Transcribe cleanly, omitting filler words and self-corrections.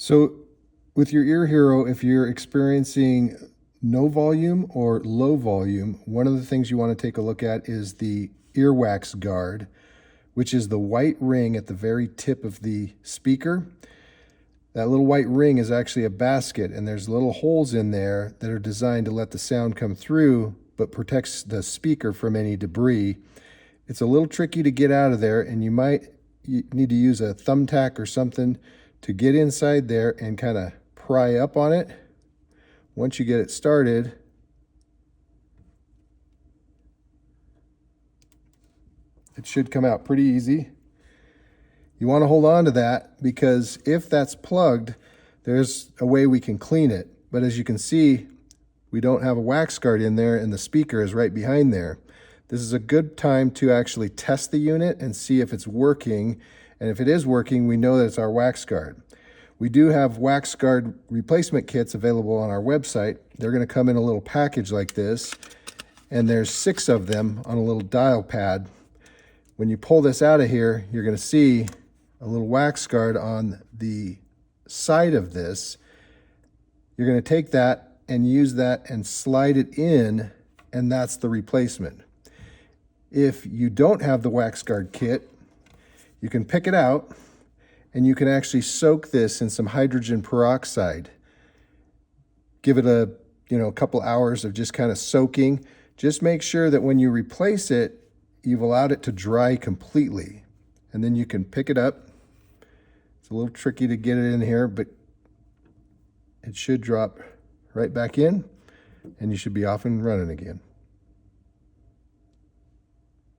So with your earHero, if you're experiencing no volume or low volume, one of the things you want to take a look at is the earwax guard, which is the white ring at the very tip of the speaker. That little white ring is actually a basket, and there's little holes in there that are designed to let the sound come through, but protects the speaker from any debris. It's a little tricky to get out of there, and you might need to use a thumbtack or something to get inside there and kind of pry up on it. Once you get it started, it should come out pretty easy. You want to hold on to that because if that's plugged, there's a way we can clean it. But as you can see, we don't have a wax guard in there and the speaker is right behind there. This is a good time to actually test the unit and see if it's working. And if it is working, we know that it's our wax guard. We do have wax guard replacement kits available on our website. They're going to come in a little package like this, and there's 6 of them on a little dial pad. When you pull this out of here, you're going to see a little wax guard on the side of this. You're going to take that and use that and slide it in, and that's the replacement. If you don't have the wax guard kit, you can pick it out and you can actually soak this in some hydrogen peroxide. Give it a couple hours of just kind of soaking. Just make sure that when you replace it, you've allowed it to dry completely. And then you can pick it up. It's a little tricky to get it in here, but it should drop right back in and you should be off and running again.